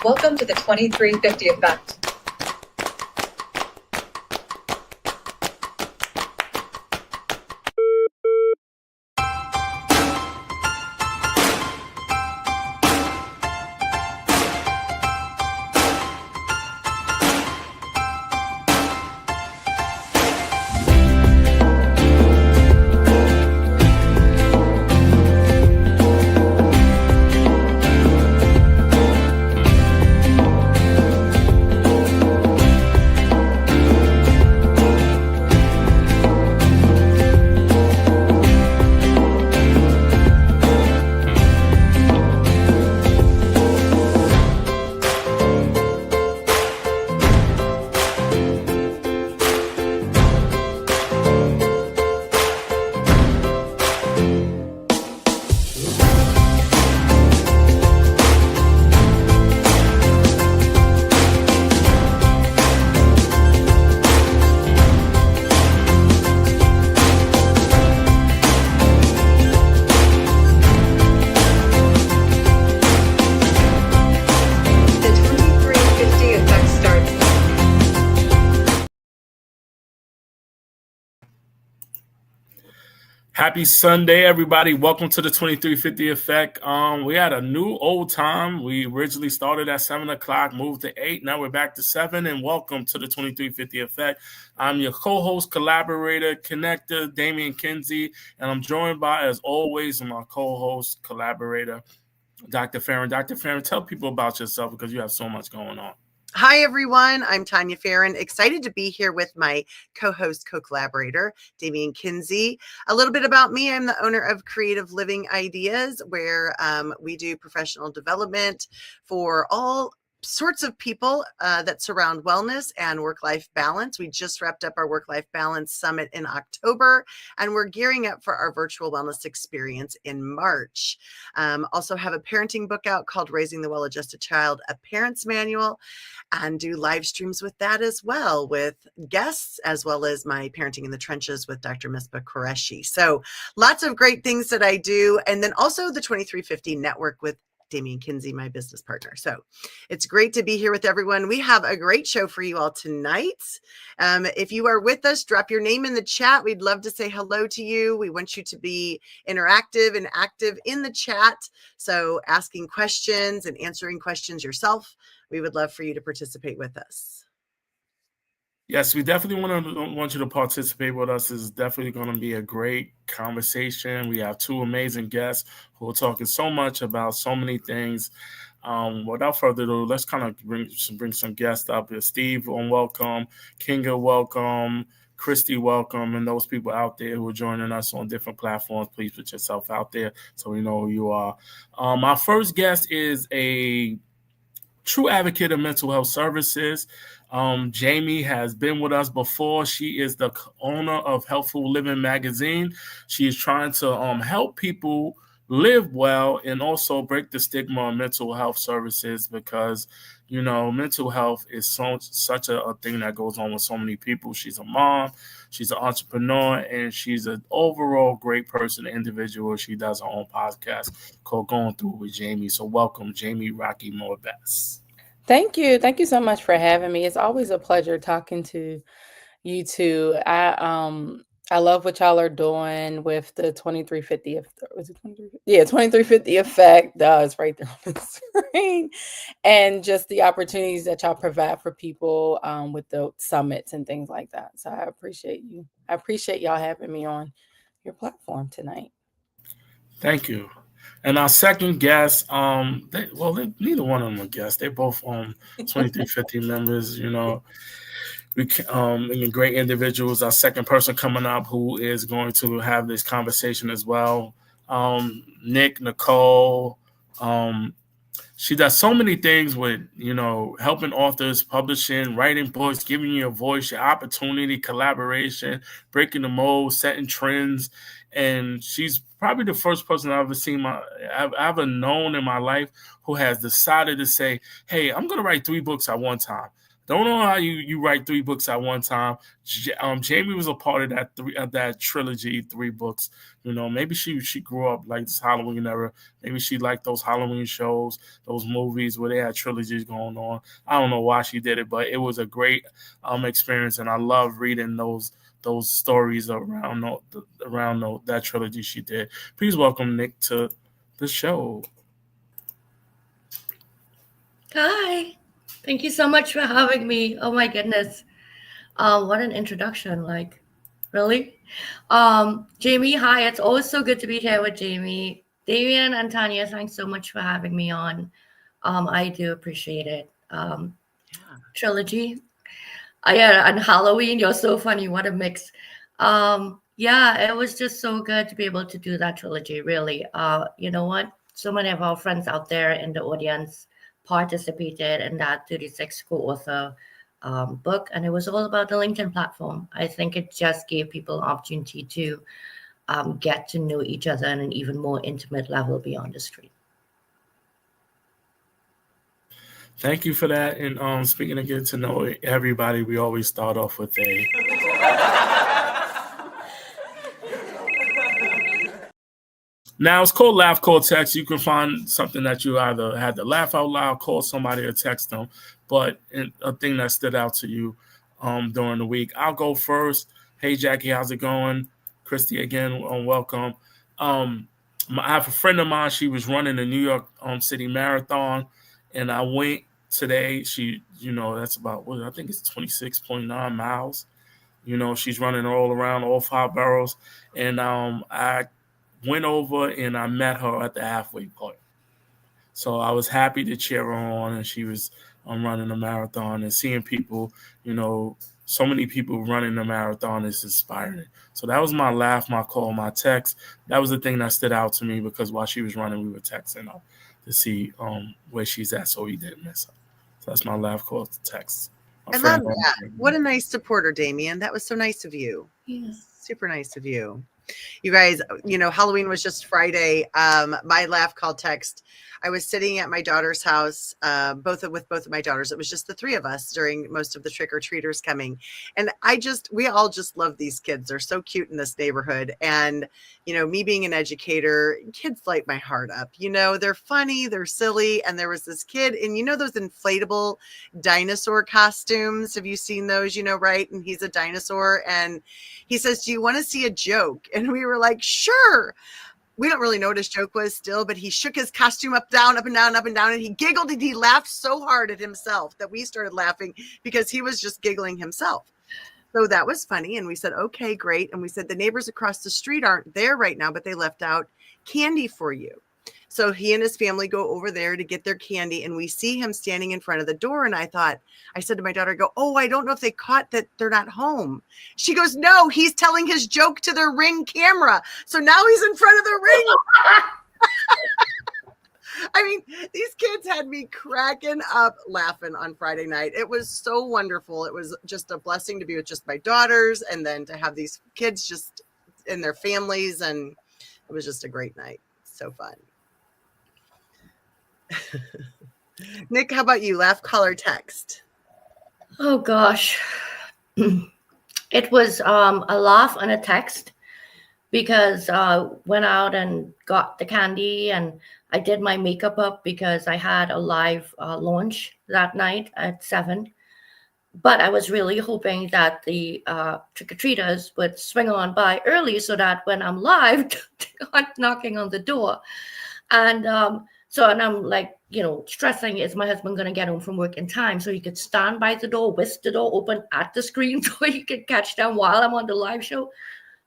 Welcome to the 2350 Effect. Happy Sunday, everybody. Welcome to the 2350 Effect. We had a new old time. We originally started at 7 o'clock, moved to 8. Now we're back to 7, and welcome to the 2350 Effect. I'm your co-host, collaborator, connector, Damian Kinsey, and I'm joined by, as always, my co-host, collaborator, Dr. Farron. Dr. Farron, tell people about yourself because you have so much going on. Hi, everyone. I'm Tanya Farron. Excited to be here with my co-host, co-collaborator, Damian Kinsey. A little bit about me. I'm the owner of Creative Living Ideas, where we do professional development for all sorts of people that surround wellness and work-life balance. We just wrapped up our work-life balance summit in October, and we're gearing up for our virtual wellness experience in March. Also have a parenting book out called Raising the Well-Adjusted Child, a Parent's Manual, and do live streams with that as well, with guests, as well as my Parenting in the Trenches with Dr. Misbah Qureshi. So lots of great things that I do. And then also the 2350 Network with Damian Kinsey, my business partner. So it's great to be here with everyone. We have a great show for you all tonight. If you are with us, drop your name in the chat. We'd love to say hello to you. We want you to be interactive and active in the chat. So asking questions and answering questions yourself. We would love for you to participate with us. Yes, we definitely want you to participate with us. It's definitely going to be a great conversation. We have two amazing guests who are talking so much about so many things. Without further ado, let's kind of bring some guests up here. Steve, welcome. Kinga, welcome. Christy, welcome. And those people out there who are joining us on different platforms, please put yourself out there so we know who you are. Our first guest is a true advocate of mental health services. Jamie has been with us before. She is the owner of Healthful Living magazine. She is trying to help people live well and also break the stigma on mental health services because, you know, mental health is such a thing that goes on with so many people. She's a mom, she's an entrepreneur, and she's an overall great person, individual. She does her own podcast called Going Through with Jamie. So welcome, Jamie Rocky Moore-Best. Thank you. Thank you so much for having me. It's always a pleasure talking to you two. I love what y'all are doing with the 2350. Was it 2350? Yeah, 2350 Effect. It's right there on the screen. And just the opportunities that y'all provide for people with the summits and things like that. So I appreciate you. I appreciate y'all having me on your platform tonight. Thank you. And our second guest, neither one of them are guests. They're both 2350 members, you know. And great individuals. Our second person coming up who is going to have this conversation as well. Nicole. She does so many things with, you know, helping authors, publishing, writing books, giving you a voice, your opportunity, collaboration, breaking the mold, setting trends. And she's probably the first person I've ever known in my life who has decided to say, hey, I'm going to write 3 books at one time. Don't know how you write 3 books at one time. Jamie was a part of that trilogy, 3 books. Maybe she grew up like this Halloween era. Maybe she liked those Halloween shows, those movies where they had trilogies going on. I don't know why she did it, but it was a great experience, and I love reading those stories around that trilogy she did. Please welcome Nick to the show. Hi. Thank you so much for having me. Oh my goodness. What an introduction. Like, really? Jamie, hi. It's always so good to be here with Jamie. Damian and Tanya, thanks so much for having me on. I do appreciate it. Trilogy. Yeah, and Halloween, you're so funny. What a mix. Yeah, it was just so good to be able to do that trilogy, really. You know what? So many of our friends out there in the audience participated in that 36 co-author book, and it was all about the LinkedIn platform. I think it just gave people an opportunity to get to know each other on an even more intimate level beyond the screen. Thank you for that. And speaking of getting to know everybody, we always start off with a Now, it's called Laugh, Call, Text. You can find something that you either had to laugh out loud, call somebody, or text them. But a thing that stood out to you during the week. I'll go first. Hey, Jackie, how's it going? Christy, again, welcome. I have a friend of mine. She was running the New York City Marathon, and I went today. That's about, I think it's 26.9 miles. She's running all around all 5 boroughs. And I went over and I met her at the halfway point. So I was happy to cheer her on, and she was running a marathon, and seeing people, so many people running the marathon is inspiring. So that was my laugh, my call, my text. That was the thing that stood out to me, because while she was running, we were texting her to see where she's at, so we didn't miss her. So that's my laugh, call, text. I love that. What a nice supporter, Damien. That was so nice of you. Yes. Super nice of you. You guys, Halloween was just Friday. My laugh, call, text. I was sitting at my daughter's house, with both of my daughters. It was just the 3 of us during most of the trick-or-treaters coming. And we all just love these kids. They're so cute in this neighborhood. And, me being an educator, kids light my heart up. They're funny, they're silly. And there was this kid, and those inflatable dinosaur costumes. Have you seen those, right? And he's a dinosaur. And he says, "Do you want to see a joke?" And we were like, "Sure." We don't really know what his joke was still, but he shook his costume up, down, up and down, up and down. And he giggled, and he laughed so hard at himself that we started laughing because he was just giggling himself. So that was funny. And we said, okay, great. And we said, the neighbors across the street aren't there right now, but they left out candy for you. So he and his family go over there to get their candy, and we see him standing in front of the door. And I said to my daughter, I don't know if they caught that they're not home. She goes, no, he's telling his joke to their Ring camera. So now he's in front of the Ring. I mean, these kids had me cracking up laughing on Friday night. It was so wonderful. It was just a blessing to be with just my daughters, and then to have these kids just in their families. And it was just a great night. So fun. Nick, how about you? Laugh, call, or text? Oh gosh. It was a laugh and a text, because went out and got the candy, and I did my makeup up because I had a live launch that night at 7. But I was really hoping that the trick-or-treaters would swing on by early, so that when I'm live, they aren't knocking on the door. And and I'm like, stressing, is my husband going to get home from work in time so he could stand by the door, whisk the door open at the screen so he could catch them while I'm on the live show?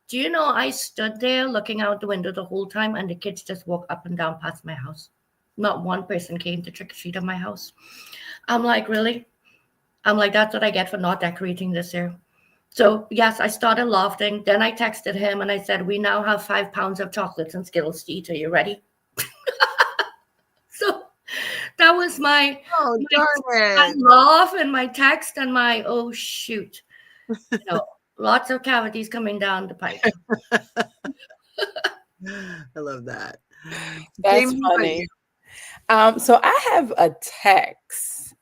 Do you know, I stood there looking out the window the whole time, and the kids just walked up and down past my house. Not one person came to trick-or-treat at my house. I'm like, really? I'm like, that's what I get for not decorating this year. So yes, I started laughing. Then I texted him and I said, we now have 5 pounds of chocolates and Skittles to eat. Are you ready? So that was my laugh and my text and my, oh shoot. Lots of cavities coming down the pipe. I love that. That's funny. So I have a text.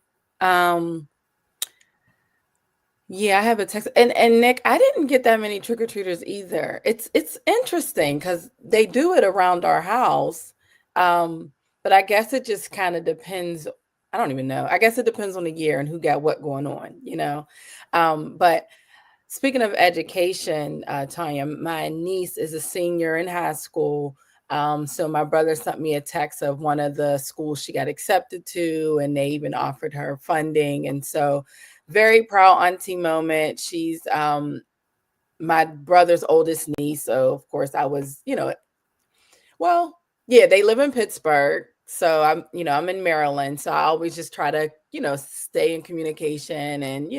Yeah, I have a text. And Nick, I didn't get that many trick-or-treaters either. It's interesting because they do it around our house. But I guess it just kind of depends. I don't even know. I guess it depends on the year and who got what going on, you know. But speaking of education, Tanya, my niece is a senior in high school. So my brother sent me a text of one of the schools she got accepted to, and they even offered her funding. And so, very proud auntie moment. She's my brother's oldest niece. So, of course, I was, well, yeah, they live in Pittsburgh. So I'm in Maryland. So I always just try to, stay in communication and,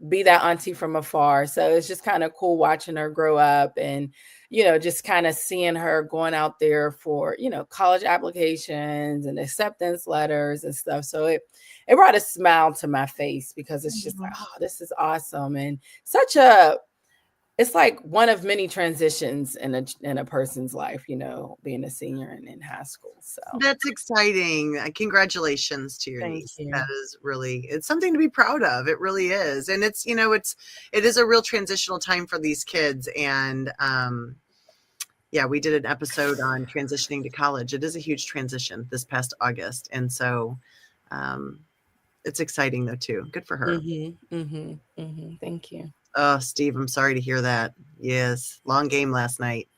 be that auntie from afar. So it's just kind of cool watching her grow up and, just kind of seeing her going out there for, college applications and acceptance letters and stuff. So it brought a smile to my face because it's just like, oh, this is awesome. And it's like one of many transitions in a person's life, being a senior and in high school. So that's exciting. Congratulations to your Thank niece. you. That is it's something to be proud of. It really is. And it is a real transitional time for these kids. And yeah, we did an episode on transitioning to college. It is a huge transition this past August. And so it's exciting though too. Good for her. Thank you. Oh, Steve, I'm sorry to hear that. Yes. Long game last night.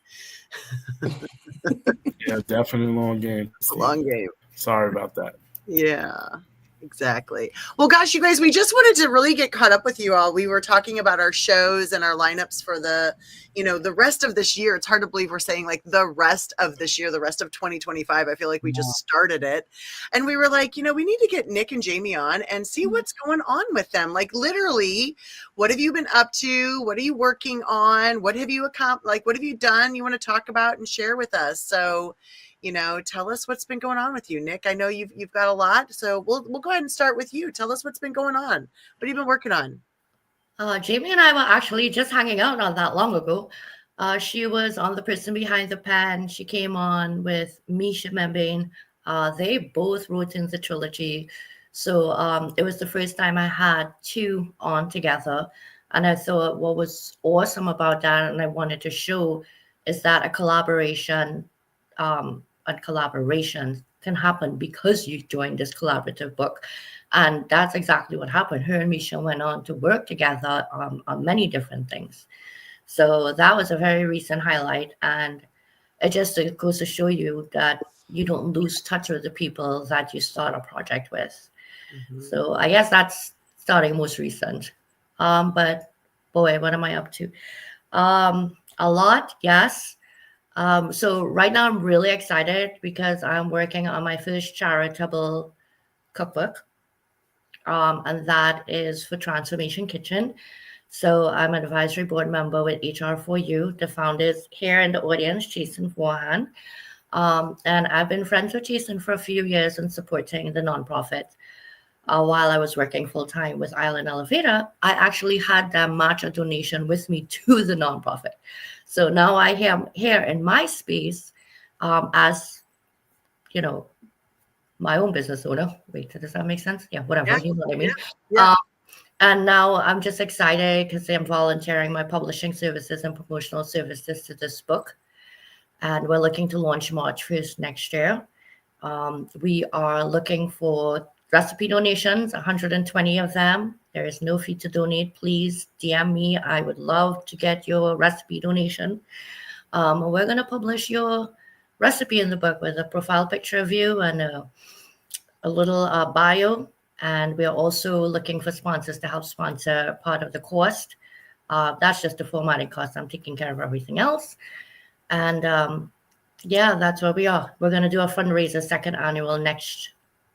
Yeah, definitely long game. Long game. Sorry about that. Yeah, exactly. Well, gosh, you guys, we just wanted to really get caught up with you all. We were talking about our shows and our lineups for the rest of this year. It's hard to believe we're saying like the rest of this year, the rest of 2025. I feel like we just started it. And we were like, we need to get Nick and Jamie on and see what's going on with them. Like literally, what have you been up to? What are you working on? What have you accomplished? Like, what have you done you want to talk about and share with us? So, tell us what's been going on with you, Nick. I know you've got a lot, so we'll go ahead and start with you. Tell us what's been going on. What have you been working on? Jamie and I were actually just hanging out not that long ago. She was on The Person Behind the Pen. She came on with Misha Membane. They both wrote in the trilogy. So it was the first time I had two on together. And I thought what was awesome about that, and I wanted to show, is that a collaboration and collaboration can happen because you joined this collaborative book. And that's exactly what happened. Her and Misha went on to work together on many different things. So that was a very recent highlight. And it just goes to show you that you don't lose touch with the people that you start a project with. Mm-hmm. So I guess that's starting most recent. But boy, what am I up to? A lot, yes. So right now I'm really excited because I'm working on my first charitable cookbook. And that is for Transformation Kitchen. So I'm an advisory board member with HR4U. The founder is here in the audience, Jason Forhan. And I've been friends with Jason for a few years and supporting the nonprofit. While I was working full-time with Island Elevator, I actually had them match a donation with me to the nonprofit. So now I am here in my space as, my own business owner. Wait, does that make sense? Yeah, whatever. Yeah, you know what I mean? Yeah. And now I'm just excited because I'm volunteering my publishing services and promotional services to this book. And we're looking to launch March 1st next year. We are looking for recipe donations, 120 of them. There is no fee to donate. Please DM me. I would love to get your recipe donation. We're going to publish your recipe in the book with a profile picture of you and a little bio. And we are also looking for sponsors to help sponsor part of the cost. That's just the formatting cost. I'm taking care of everything else. And yeah, that's where we are. We're going to do a fundraiser, second annual, next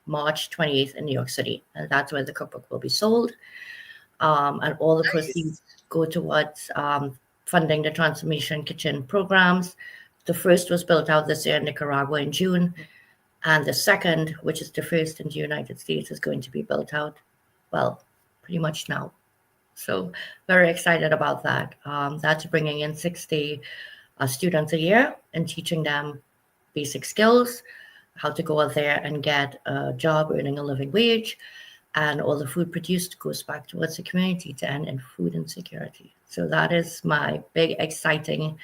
March 28th in New York City. And that's where the cookbook will be sold. And all the proceeds go towards funding the Transformation Kitchen programs. The first was built out this year in Nicaragua in June. And the second, which is the first in the United States, is going to be built out, well, pretty much now. So very excited about that. That's bringing in 60 students a year and teaching them basic skills, how to go out there and get a job earning a living wage. and all the food produced goes back towards the community to end in food insecurity. So that is my big, exciting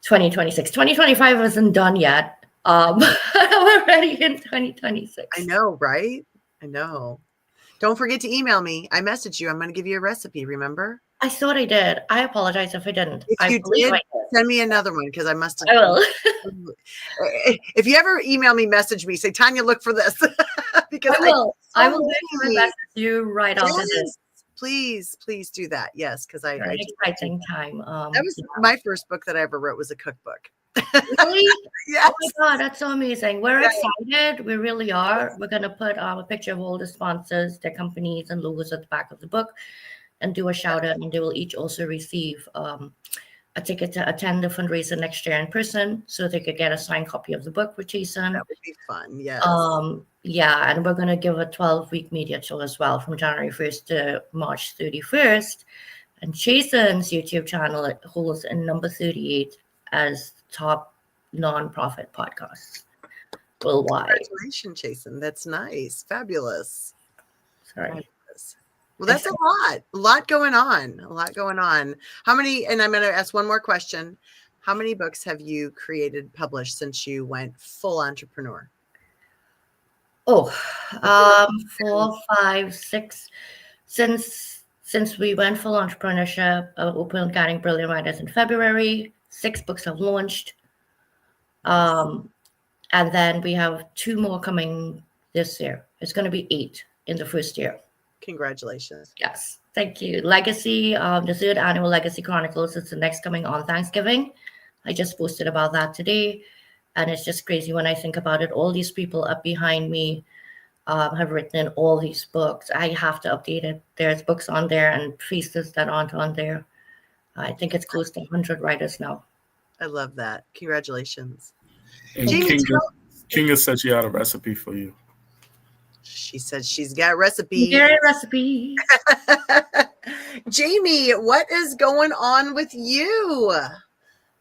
2026. 2025 isn't done yet. We're already in 2026. I know, right? I know. Don't forget to email me. I messaged you. I'm going to give you a recipe, remember? I thought I did. I apologize if I didn't. If you believe did, I did. send me another one because I must have. I will. If you ever email me, message me, say, Tanya, look for this. Because I will make message you right after this. Yes, please do that. Yes, because I Very do. exciting time. That was my first book that I ever wrote was a cookbook. Really? Yes. Oh my God, that's so amazing. We're excited. We really are. We're going to put a picture of all the sponsors, their companies, and logos at the back of the book and do a shout out. And they will each also receive a ticket to attend the fundraiser next year in person so they could get a signed copy of the book with Jason. That would be fun. Yes. Yeah, and we're going to give a 12-week media tour as well from January 1st to March 31st. And Jason's YouTube channel holds in number 38 as top nonprofit podcast worldwide. Congratulations, Jason. That's nice. Fabulous. Sorry. Fabulous. Well, that's a lot going on. How many, and I'm going to ask one more question. How many books have you created, published since you went full entrepreneur? 4, 5, 6. Since we went full entrepreneurship, open Getting Brilliant Writers in February, 6 books have launched. And then we have 2 more coming this year. It's going to be 8 in the first year. Congratulations. Yes, thank you. Legacy, the 3rd annual Legacy Chronicles is the next coming on Thanksgiving. I just posted about that today. And it's just crazy when I think about it. All these people up behind me have written in all these books. I have to update it. There's books on there and faces that aren't on there. I think it's close to 100 writers now. I love that. Congratulations. And Jamie, Kinga said she had a recipe for you. She said she's got recipes. Very recipe. Jamie, what is going on with you?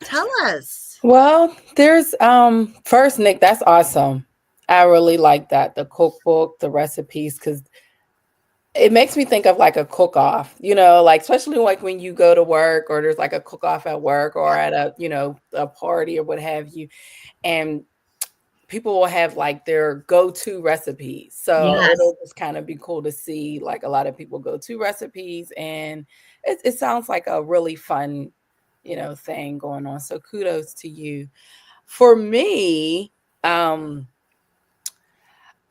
Tell us. Well, there's first, Nick, that's awesome. I really like that, the cookbook, the recipes, because it makes me think of like a cook-off, like especially like when you go to work or there's like a cook-off at work or at a, a party or what have you. And people will have like their go-to recipes. So it'll just kind of be cool to see like a lot of people go-to recipes. And it sounds like a really fun, thing going on. So kudos to you. For me, a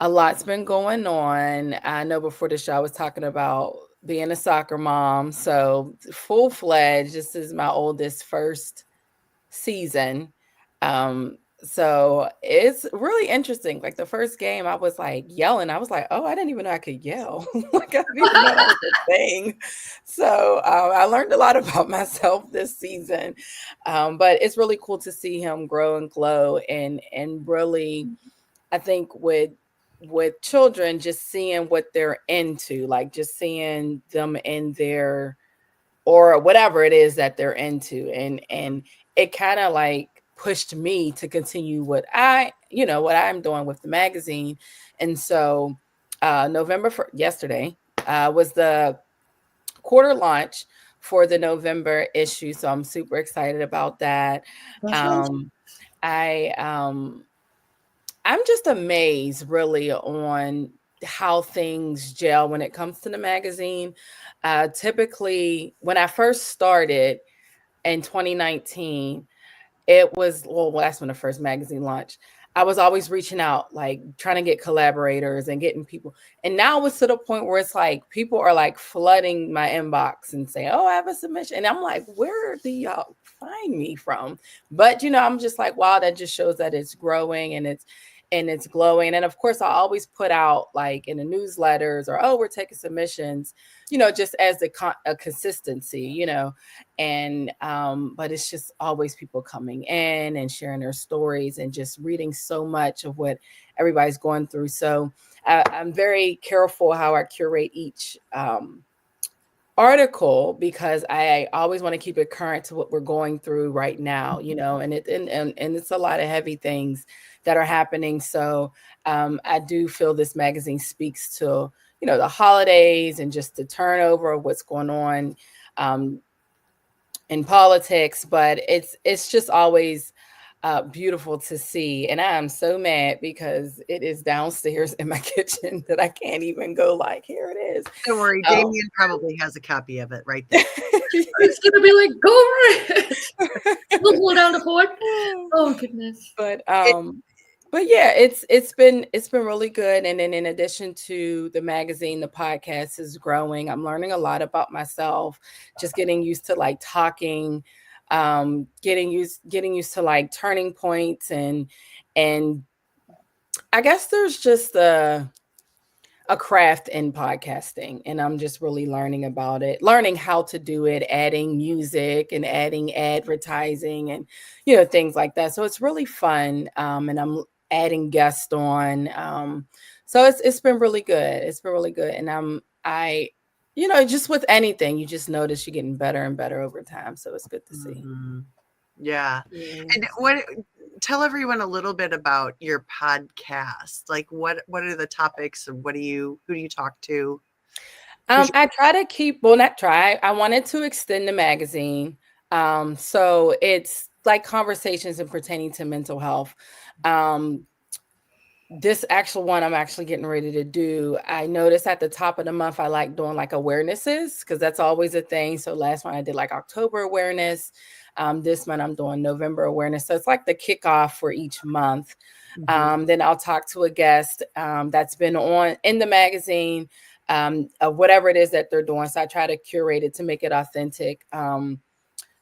lot's been going on. I know before the show I was talking about being a soccer mom. So full-fledged, this is my oldest first season. So it's really interesting. Like the first game, I was like yelling. I was like, oh, I didn't even know I could yell. Like I didn't even know that was a thing. So I learned a lot about myself this season. But it's really cool to see him grow and glow and really, I think with children, just seeing what they're into, like just seeing them in their, or whatever it is that they're into. And it kind of like pushed me to continue what I'm doing with the magazine. And so yesterday was the quarter launch for the November issue. So I'm super excited about that. I'm just amazed really on how things gel when it comes to the magazine. Typically, when I first started in 2019, it was, that's when the first magazine launched. I was always reaching out, like trying to get collaborators and getting people. And now it's to the point where it's like people are like flooding my inbox and saying, oh, I have a submission. And I'm like, where do y'all find me from? But, I'm just like, wow, that just shows that it's growing and it's glowing. And of course, I always put out like in the newsletters or, oh, we're taking submissions, just as a consistency, and, but it's just always people coming in and sharing their stories and just reading so much of what everybody's going through. So I'm very careful how I curate each article because I always want to keep it current to what we're going through right now, you know, and it's a lot of heavy things that are happening. So I do feel this magazine speaks to, you know, the holidays and just the turnover of what's going on in politics, but it's just always beautiful to see. And I am so mad because it is downstairs in my kitchen that I can't even go like, here it is. Don't worry, Oh. Damien probably has a copy of it right there. It's gonna be like, go over it. We'll hold down the fort. Oh goodness. But yeah, it's been really good. And then in addition to the magazine, the podcast is growing. I'm learning a lot about myself, just getting used to like talking, getting used to like turning points and I guess there's just a craft in podcasting, and I'm just really learning about it, learning how to do it, adding music and adding advertising and, you know, things like that. So it's really fun. And I'm adding guests on. So it's been really good. It's been really good. And you know, just with anything, you just notice you're getting better and better over time. So it's good to see. Mm-hmm. Yeah. Yes. And tell everyone a little bit about your podcast. Like what are the topics and who do you talk to? I try to keep, well, not try. I wanted to extend the magazine. So it's like conversations and pertaining to mental health. This actual one I'm actually getting ready to do. I noticed at the top of the month, I like doing like awarenesses because that's always a thing. So last one I did like October awareness. This month I'm doing November awareness. So it's like the kickoff for each month. Mm-hmm. Then I'll talk to a guest that's been on in the magazine, of whatever it is that they're doing. So I try to curate it to make it authentic.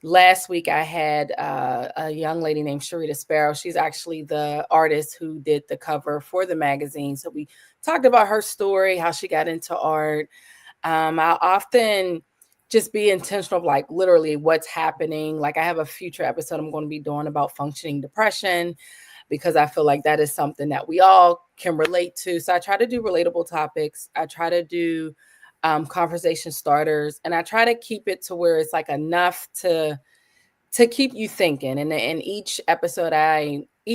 Last week I had a young lady named Sharita Sparrow. She's actually the artist who did the cover for the magazine. So we talked about her story, how she got into art. I often just be intentional of like literally what's happening. Like I have a future episode I'm going to be doing about functioning depression because I feel like that is something that we all can relate to. So I try to do relatable topics. I try to do conversation starters, and I try to keep it to where it's like enough to keep you thinking. And in each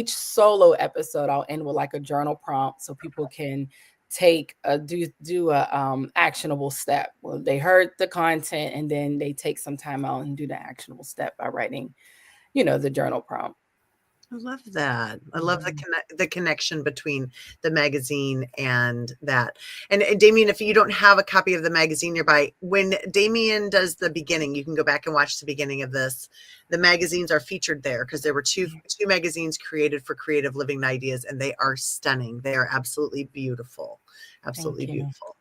solo episode, I'll end with like a journal prompt so people can take do a actionable step. Well, they heard the content and then they take some time out and do the actionable step by writing, you know, the journal prompt. I love that. I love the connection between the magazine and that. And Damien, if you don't have a copy of the magazine nearby, when Damien does the beginning, you can go back and watch the beginning of this. The magazines are featured there because there were two magazines created for creative living ideas, and they are stunning. They are absolutely beautiful. Absolutely beautiful.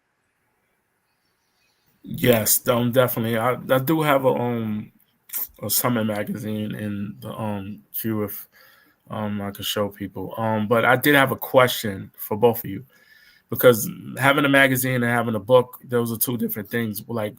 Yes, definitely. I do have a summer magazine in the queue if I could show people. But I did have a question for both of you because having a magazine and having a book, those are two different things. Like,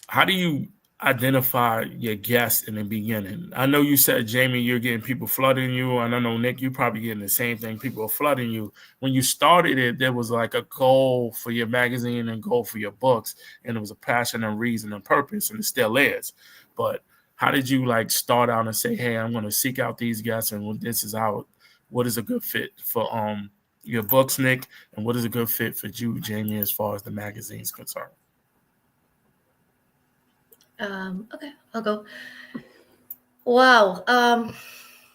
how do you identify your guests in the beginning? I know you said, Jamie, you're getting people flooding you. And I know, Nick, you're probably getting the same thing. People are flooding you. When you started it, there was like a goal for your magazine and goal for your books. And it was a passion and reason and purpose, and it still is. But how did you like start out and say, hey, I'm going to seek out these guests and this is how, what is a good fit for your books, Nick, and what is a good fit for you, Jamie, as far as the magazine's concerned? Okay, I'll go. Wow.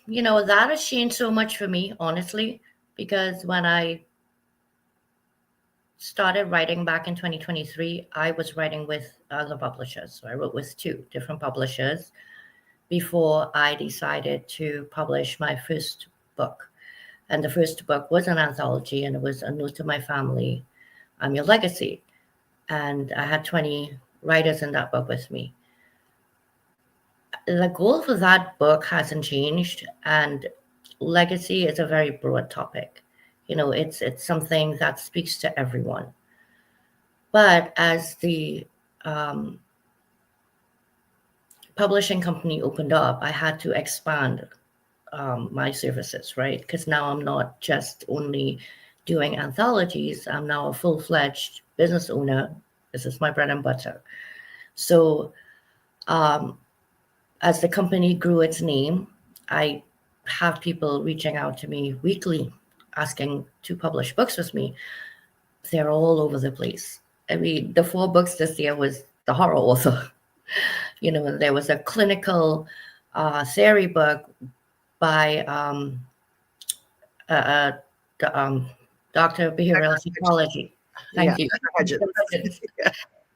You know, that has changed so much for me, honestly, because when I started writing back in 2023, I was writing with other publishers. So I wrote with 2 different publishers before I decided to publish my first book. And the first book was an anthology, and it was A Note to My Family, I'm Your Legacy. And I had 20 writers in that book with me. The goal for that book hasn't changed, and legacy is a very broad topic. You know, it's something that speaks to everyone. But as the publishing company opened up, I had to expand my services, right? Because now I'm not just only doing anthologies. I'm now a full-fledged business owner This is my bread and butter. So as the company grew its name, I have people reaching out to me weekly asking to publish books with me. They're all over the place. I mean, the 4 books this year was the horror author. There was a clinical theory book by uh, Doctor of Behavioral Psychology. Thank you.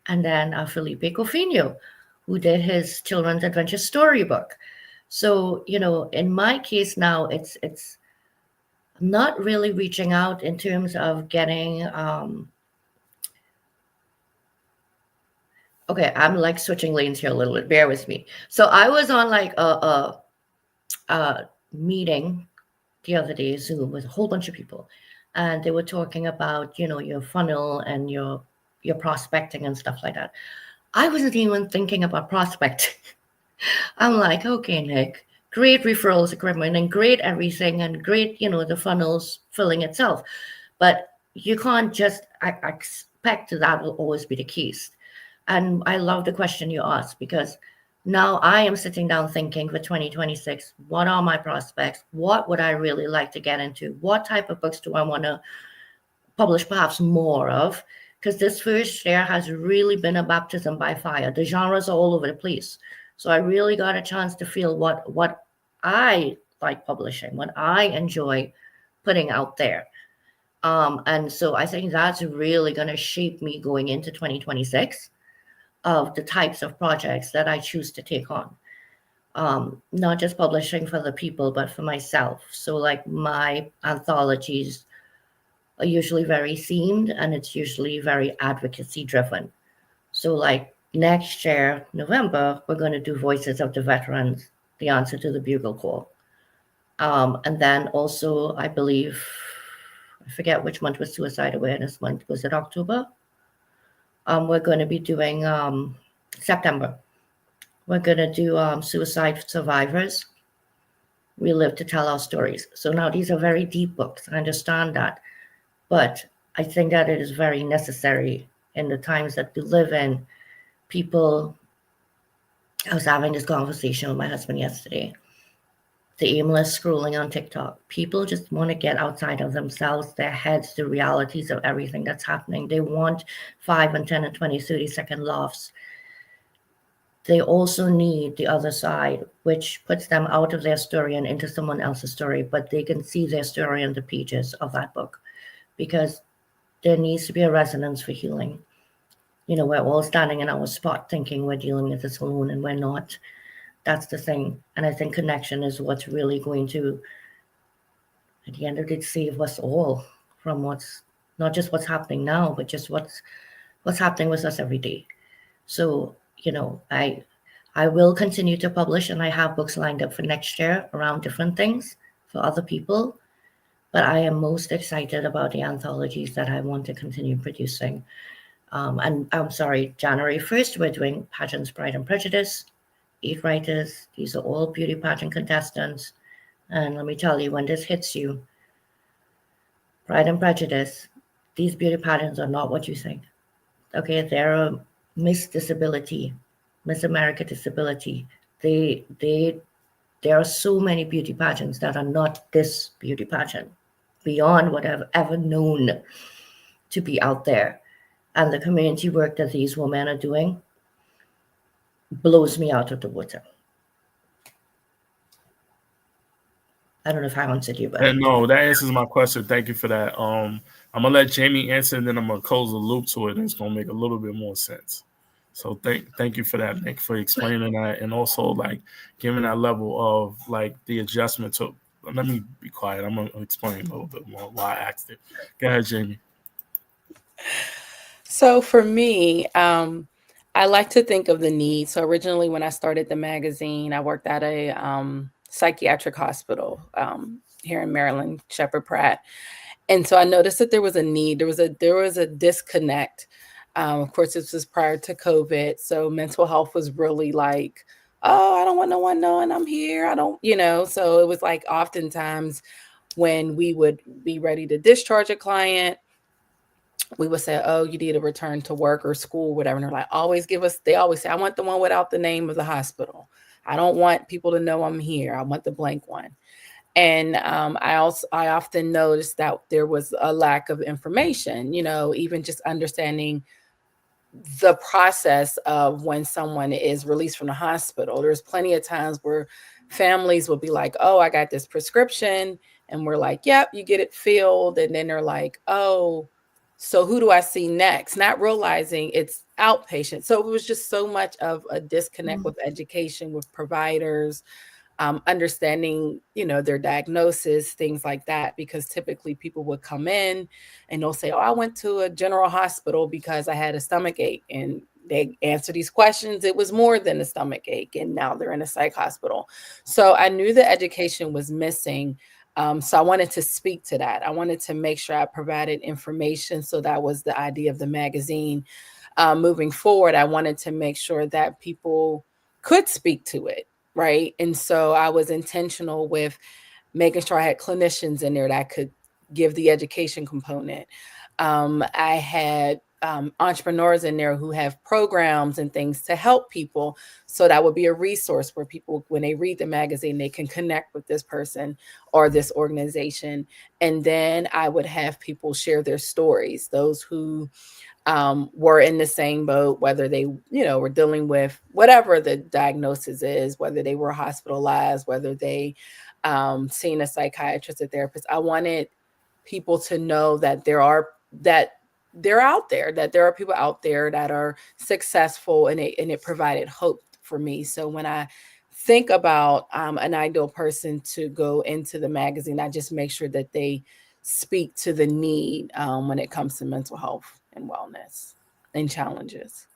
And then Felipe Cofino, who did his children's adventure storybook. So, in my case now, it's not really reaching out in terms of getting. Okay, I'm like switching lanes here a little bit. Bear with me. So I was on like a meeting the other day, Zoom, with a whole bunch of people, and they were talking about your funnel and your prospecting and stuff like that. I wasn't even thinking about prospecting. I'm like, okay, Nick, great referrals agreement and great everything and great, the funnel's filling itself. But you can't just expect that will always be the case. And I love the question you asked, because now I am sitting down thinking for 2026, what are my prospects? What would I really like to get into? What type of books do I want to publish perhaps more of? Because this first year has really been a baptism by fire. The genres are all over the place. So I really got a chance to feel what I like publishing, what I enjoy putting out there. And so I think that's really going to shape me going into 2026 of the types of projects that I choose to take on. Not just publishing for the people, but for myself. So like my anthologies are usually very themed, and it's usually very advocacy driven. So like next year, November, we're going to do Voices of the Veterans, the answer to the bugle call. And then also, I believe, I forget which month was Suicide Awareness Month. Was it October? We're going to be doing September. We're going to do Suicide Survivors. We live to tell our stories. So now these are very deep books. I understand that. But I think that it is very necessary in the times that we live in. People, I was having this conversation with my husband yesterday. The aimless scrolling on TikTok. People just want to get outside of themselves, their heads, the realities of everything that's happening. They want 5 and 10 and 20, 30-second laughs. They also need the other side, which puts them out of their story and into someone else's story, but they can see their story on the pages of that book, because there needs to be a resonance for healing. We're all standing in our spot thinking we're dealing with this alone, and we're not. That's the thing. And I think connection is what's really going to, at the end of the day, save us all from what's not just what's happening now, but just what's happening with us every day. So, I will continue to publish, and I have books lined up for next year around different things for other people. But I am most excited about the anthologies that I want to continue producing. And I'm sorry, January 1st, we're doing Pageants, Pride and Prejudice. 8 writers. These are all beauty pageant contestants. And let me tell you, when this hits you, Pride and Prejudice, these beauty pageants are not what you think. Okay, they're a Miss Disability, Miss America Disability. There are so many beauty pageants that are not this beauty pageant, beyond what I've ever known to be out there. And the community work that these women are doing blows me out of the water. I don't know if I answered you, but no, that answers my question. Thank you for that. I'm gonna let Jamie answer, and then I'm gonna close the loop to it, and it's gonna make a little bit more sense. So thank you for that, Nick, for explaining that, and also like giving that level of like the adjustment to. Let me be quiet. I'm gonna explain a little bit more why I asked it. Go ahead, Jamie. So for me, I like to think of the need. So originally, when I started the magazine, I worked at a psychiatric hospital here in Maryland, Shepherd Pratt, and so I noticed that there was a need. There was a disconnect. Of course, this was prior to COVID, so mental health was really like, oh, I don't want no one knowing I'm here. I don't, So it was like oftentimes when we would be ready to discharge a client, we would say, oh, you need to return to work or school, whatever. And they're like, they always say, I want the one without the name of the hospital. I don't want people to know I'm here. I want the blank one. And I often noticed that there was a lack of information, even just understanding the process of when someone is released from the hospital. There's plenty of times where families will be like, oh, I got this prescription. And we're like, yep, you get it filled. And then they're like, oh, so who do I see next? Not realizing it's outpatient. So it was just so much of a disconnect with education, with providers, understanding, their diagnosis, things like that, because typically people would come in and they'll say, oh, I went to a general hospital because I had a stomach ache, and they answer these questions. It was more than a stomach ache, and now they're in a psych hospital. So I knew the education was missing. So I wanted to speak to that. I wanted to make sure I provided information. So that was the idea of the magazine. Moving forward, I wanted to make sure that people could speak to it. Right. And so I was intentional with making sure I had clinicians in there that could give the education component. I had entrepreneurs in there who have programs and things to help people. So that would be a resource where people, when they read the magazine, they can connect with this person or this organization. And then I would have people share their stories, those who were in the same boat, whether they, were dealing with whatever the diagnosis is, whether they were hospitalized, whether they seen a psychiatrist, a therapist. I wanted people to know that they're out there, that there are people out there that are successful, and it provided hope for me. So when I think about an ideal person to go into the magazine, I just make sure that they speak to the need when it comes to mental health and wellness and challenges.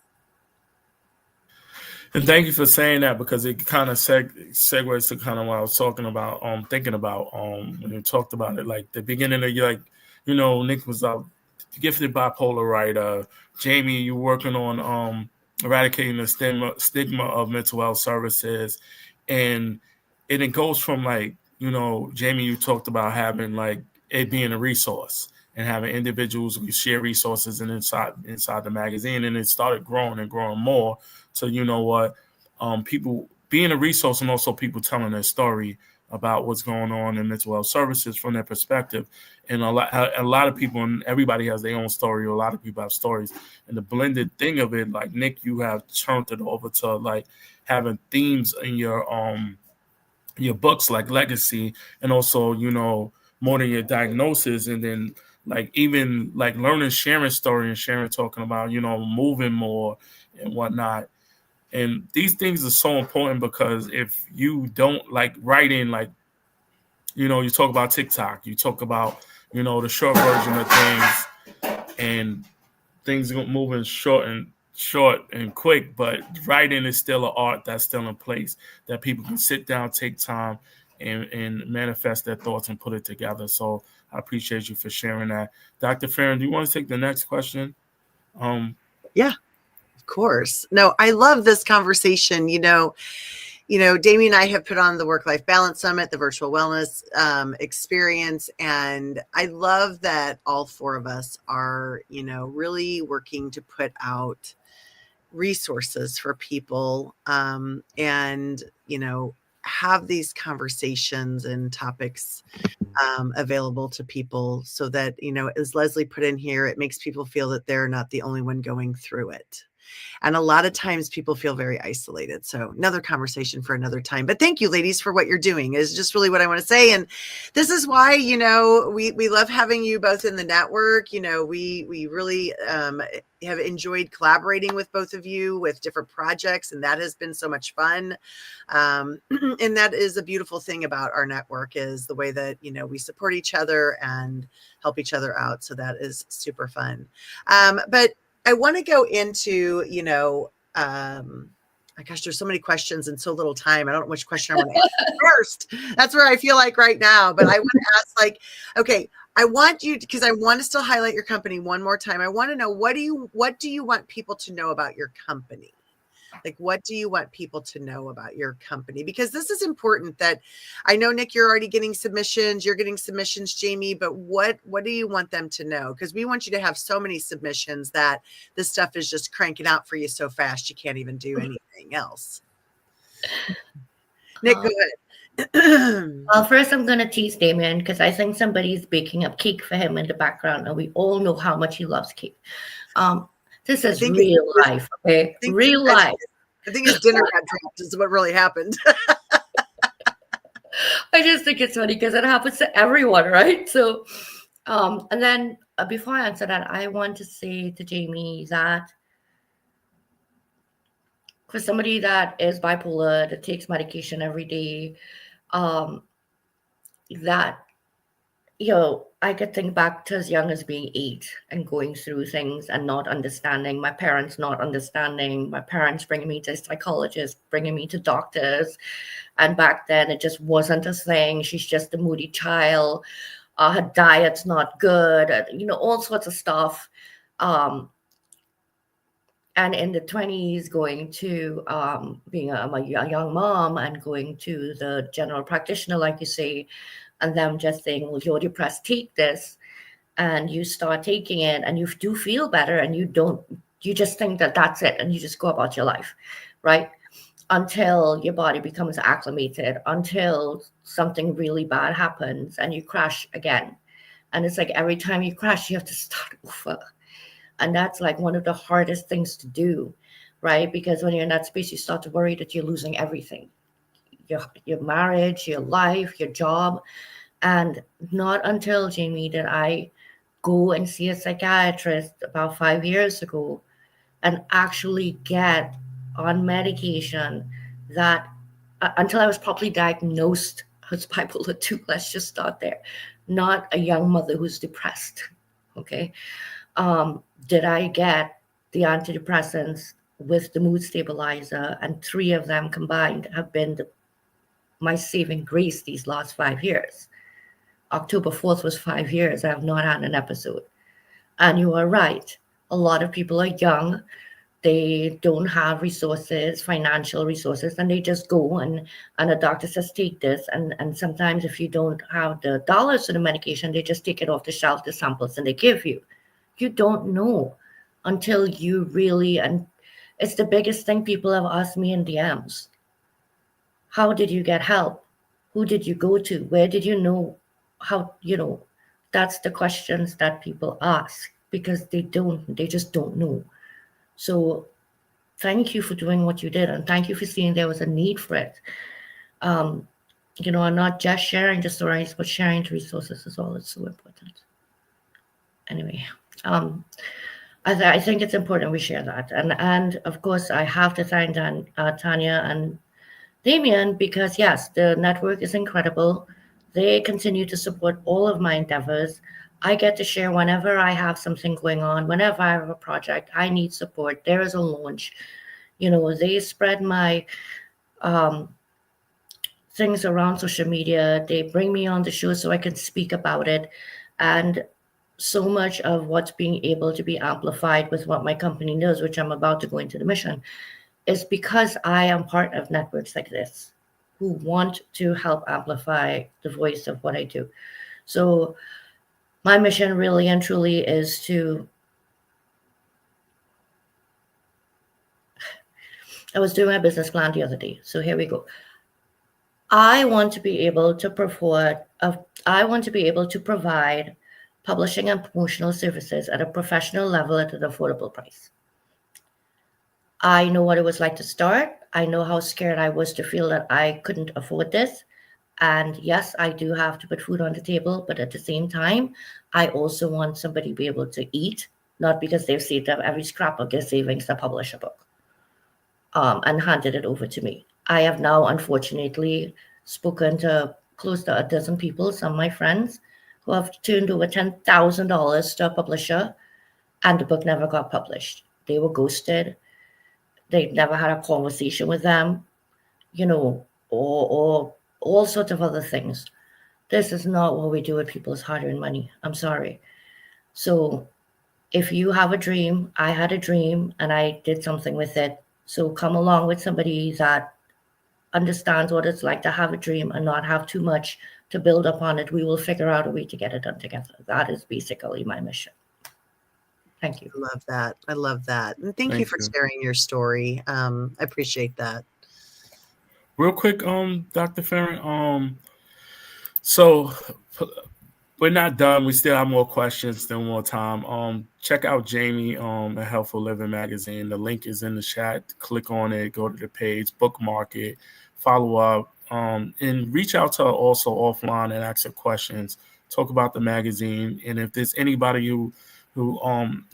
And thank you for saying that, because it kind of segues to kind of what I was talking about, thinking about when you talked about it, like the beginning of you, like, Nick was a gifted bipolar writer. Jamie, you're working on eradicating the stigma of mental health services, and it goes from, like, Jamie, you talked about having, like, it being a resource and having individuals who share resources and inside the magazine, and it started growing and growing more. So people being a resource, and also people telling their story about what's going on in mental health services from their perspective. And a lot of people, and everybody has their own story, or a lot of people have stories. And the blended thing of it, like, Nick, you have turned it over to, like, having themes in your books, like legacy, and also, more than your diagnosis. And then, like, even like learning Sharon's story, and Sharon talking about, moving more and whatnot. And these things are so important, because if you don't, like, write in, like, you talk about TikTok, you talk about, the short version of things, and things moving short and quick, but writing is still an art that's still in place, that people can sit down, take time, and manifest their thoughts and put it together. So I appreciate you for sharing that. Dr. Farron, do you want to take the next question? Yeah, of course. No, I love this conversation. Damien and I have put on the Work-Life Balance Summit, the virtual wellness experience. And I love that all four of us are, really working to put out resources for people, and, have these conversations and topics available to people, so that, as Leslie put in here, it makes people feel that they're not the only one going through it. And a lot of times people feel very isolated. So another conversation for another time. But thank you, ladies, for what you're doing, is just really what I want to say. And this is why, we love having you both in the network. We really have enjoyed collaborating with both of you with different projects. And that has been so much fun. And that is a beautiful thing about our network, is the way that, we support each other and help each other out. So that is super fun. But I want to go into, my gosh, there's so many questions and so little time. I don't know which question I want to ask first. That's where I feel like right now. But I want to ask, like, okay, I want you, because I want to still highlight your company one more time. I want to know, what do you want people to know about your company? Like, what do you want people to know about your company? Because this is important. That I know, Nick, you're already getting submissions. You're getting submissions, Jamie. But what do you want them to know? Because we want you to have so many submissions that this stuff is just cranking out for you so fast you can't even do anything else. Nick, go ahead. Well, first I'm going to tease Damien because I think somebody's baking up cake for him in the background, and we all know how much he loves cake. This is real life, okay? Real life. I think his dinner got dropped is what really happened. I just think it's funny because it happens to everyone, right? So, and then before I answer that, I want to say to Jamie that for somebody that is bipolar, that takes medication every day, that, you know, I could think back to as young as being 8 and going through things and not understanding, my parents not understanding, my parents bringing me to psychologists, bringing me to doctors. And back then it just wasn't a thing. She's just a moody child. Her diet's not good, you know, all sorts of stuff. And in the 20s, going to being a young mom and going to the general practitioner, like you say, and them just saying, well, you're depressed, take this. And you start taking it and you do feel better, and you just think that that's it. And you just go about your life, right? Until your body becomes acclimated, until something really bad happens and you crash again. And it's like every time you crash, you have to start over. And that's like one of the hardest things to do, right? Because when you're in that space, you start to worry that you're losing everything, your marriage, your life, your job. And not until, Jamie, did I go and see a psychiatrist about 5 years ago and actually get on medication that until I was properly diagnosed as bipolar 2, let's just start there, not a young mother who's depressed, okay? Did I get the antidepressants with the mood stabilizer, and 3 of them combined have been my saving grace these last 5 years. October 4th was 5 years. I have not had an episode. And you are right. A lot of people are young. They don't have resources, financial resources, and they just go and a doctor says, take this. And sometimes if you don't have the dollars for the medication, they just take it off the shelf, the samples, and they give you. You don't know until you really, and it's the biggest thing people have asked me in DMs. How did you get help? Who did you go to? Where did you know? How, you know, that's the questions that people ask because they just don't know. So thank you for doing what you did. And thank you for seeing there was a need for it. You know, and not just sharing the stories, but sharing the resources as well. It's so important. Anyway, I think it's important we share that. And of course, I have to thank Tanya and Damien because, yes, the network is incredible. They continue to support all of my endeavors. I get to share whenever I have something going on, whenever I have a project, I need support. There is a launch. You know, they spread my things around social media. They bring me on the show so I can speak about it. And so much of what's being able to be amplified with what my company does, which I'm about to go into the mission, is because I am part of networks like this who want to help amplify the voice of what I do. So my mission really and truly is to, I was doing my business plan the other day. So here we go. I want to be able to provide publishing and promotional services at a professional level at an affordable price. I know what it was like to start. I know how scared I was to feel that I couldn't afford this. And yes, I do have to put food on the table, but at the same time, I also want somebody to be able to eat, not because they've saved up every scrap of their savings to publish a book and handed it over to me. I have now, unfortunately, spoken to close to a dozen people, some of my friends, who have turned over $10,000 to a publisher, and the book never got published. They were ghosted. They never had a conversation with them, you know, or all sorts of other things. This is not what we do with people's hard-earned money. I'm sorry. So if you have a dream, I had a dream, and I did something with it, So come along with somebody that understands what it's like to have a dream and not have too much to build upon it. We will figure out a way to get it done together. That is basically my mission. Thank you. I love that. I love that. And thank you for sharing your story. I appreciate that. Real quick, Dr. Farron, so we're not done. We still have more questions, still more time. Check out Jamie at Healthful Living Magazine. The link is in the chat. Click on it, go to the page, bookmark it, follow up, and reach out to her also offline and ask her questions. Talk about the magazine. And if there's anybody who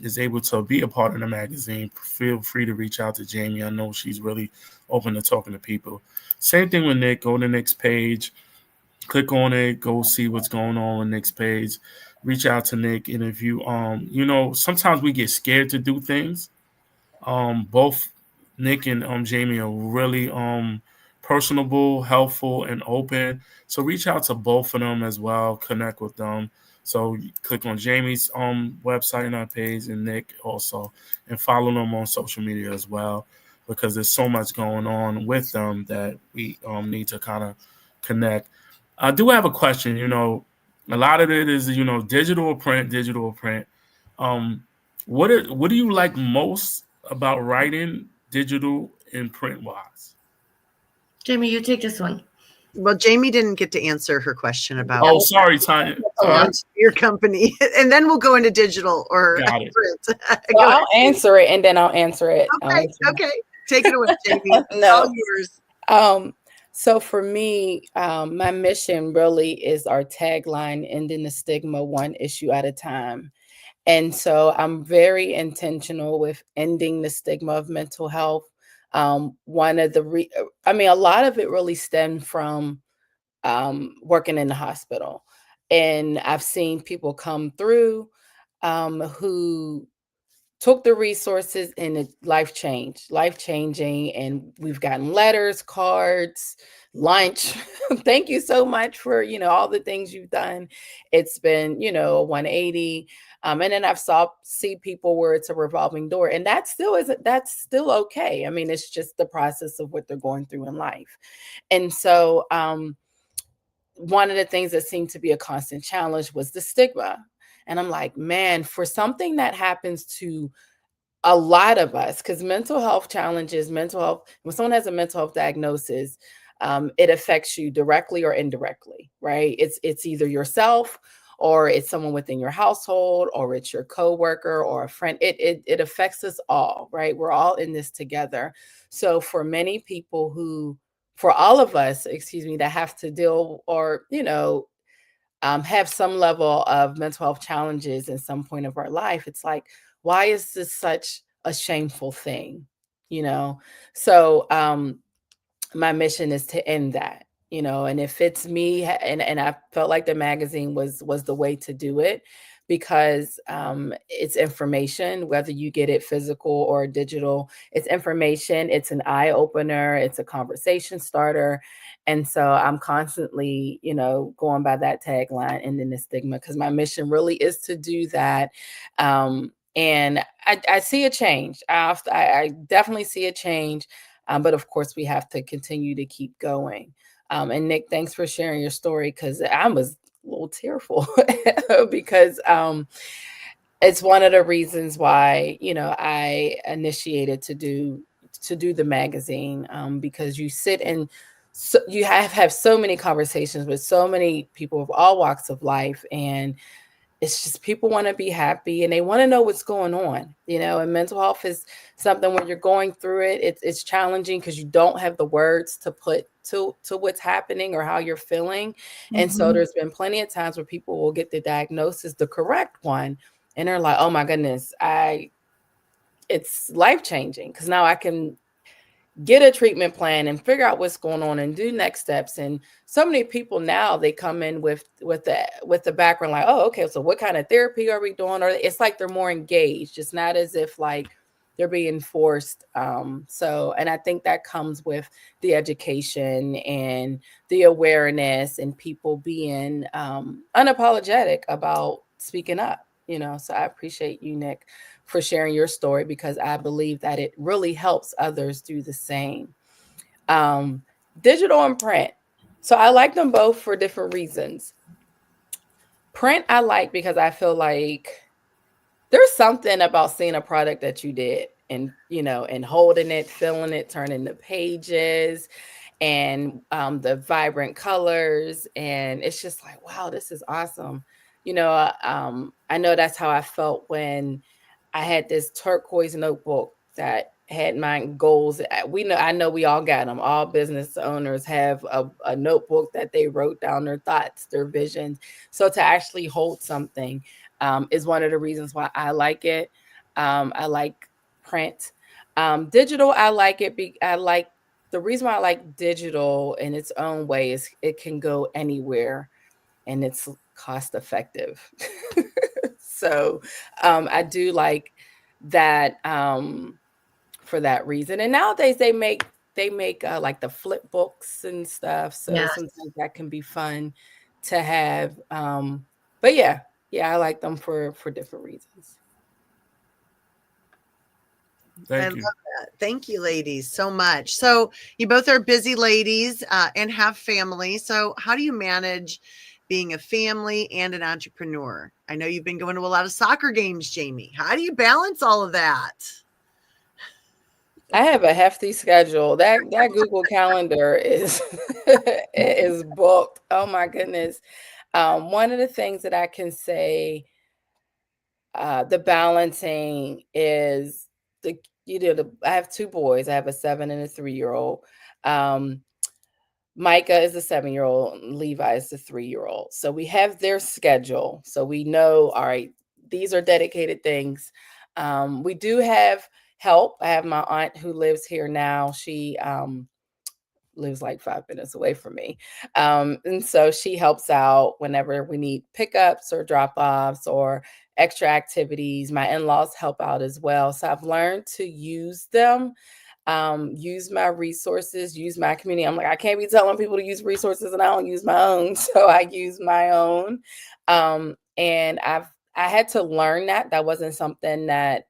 is able to be a part of the magazine, feel free to reach out to Jamie. I know she's really open to talking to people. Same thing with Nick. Go to Nick's page. Click on it, go see what's going on Nick's page, reach out to Nick. And if you, sometimes we get scared to do things. Both Nick and Jamie are really personable, helpful, and open. So reach out to both of them as well, connect with them. So click on Jamie's website and our page, and Nick also, and follow them on social media as well, because there's so much going on with them that we need to kind of connect. I do have a question. A lot of it is, digital or print. What do you like most about writing, digital and print wise? Jamie, you take this one. Well, Jamie didn't get to answer her question about. Oh, sorry, Tanya. Your company, and then we'll go into digital or print. Well, I'll answer it, and then I'll answer it. Okay. Take it away, Jamie. No. All yours. So for me, my mission really is our tagline, ending the stigma one issue at a time. And so I'm very intentional with ending the stigma of mental health. One of the, a lot of it really stemmed from working in the hospital. And I've seen people come through who took the resources and life-changing. And we've gotten letters, cards, lunch. Thank you so much for, all the things you've done. It's been, a 180. And then I've see people where it's a revolving door, and that's still okay. It's just the process of what they're going through in life. And so one of the things that seemed to be a constant challenge was the stigma. And I'm like, man, for something that happens to a lot of us, because mental health challenges, when someone has a mental health diagnosis, it affects you directly or indirectly, right? It's either yourself, or it's someone within your household, or it's your coworker or a friend. It affects us all, right? We're all in this together. So for all of us, that have to deal or, have some level of mental health challenges in some point of our life, it's like, why is this such a shameful thing? So my mission is to end that, and if it's me, and I felt like the magazine was the way to do it, because it's information, whether you get it physical or digital. It's information, it's an eye opener, it's a conversation starter. And so I'm constantly, going by that tagline, ending the stigma, because my mission really is to do that. And I see a change. I definitely see a change. But of course, we have to continue to keep going. And Nick, thanks for sharing your story, because I was a little tearful because it's one of the reasons why, I initiated to do the magazine, because you sit and you have so many conversations with so many people of all walks of life, and it's just people want to be happy and they want to know what's going on, and mental health is something when you're going through it, it's challenging because you don't have the words to put to what's happening or how you're feeling. Mm-hmm. And so there's been plenty of times where people will get the diagnosis, the correct one, and they're like, oh my goodness, it's life-changing, because now I can get a treatment plan and figure out what's going on and do next steps. And so many people now, they come in with the background like, oh, okay, so what kind of therapy are we doing? Or it's like they're more engaged. It's not as if like they're being forced. And I think that comes with the education and the awareness and people being unapologetic about speaking up. you know. So I appreciate you, Nick, for sharing your story, because I believe that it really helps others do the same. Digital and print. So I like them both for different reasons. Print I like because I feel like there's something about seeing a product that you did and, you know, and holding it, feeling it, turning the pages, and the vibrant colors. And it's just like, wow, this is awesome. You know, I know that's how I felt when I had this turquoise notebook that had my goals. I know we all got them. All business owners have a notebook that they wrote down their thoughts, their visions. So to actually hold something is one of the reasons why I like it. I like print. Digital, I like it. The reason why I like digital in its own way is it can go anywhere and it's cost effective. So I do like that for that reason. And nowadays they make like the flip books and stuff. So Yes. sometimes that can be fun to have. But yeah, I like them for different reasons. Thank you. Love that. Thank you, ladies, so much. So you both are busy ladies and have family. So how do you manage being a family and an entrepreneur? I know you've been going to a lot of soccer games, Jamie. How do you balance all of that? I have a hefty schedule. That Google Calendar is is booked. Oh my goodness. One of the things that I can say, the balancing is I have two boys. I have a 7 and a 3-year-old. Micah is the 7-year-old, Levi is the 3-year-old. So we have their schedule. So we know, all right, these are dedicated things. We do have help. I have my aunt who lives here now. She lives like 5 minutes away from me. And so she helps out whenever we need pickups or drop-offs or extra activities. My in-laws help out as well. So I've learned to use them, use my resources, use my community. I'm like, I can't be telling people to use resources and I don't use my own. So I use my own. And I had to learn that. That wasn't something that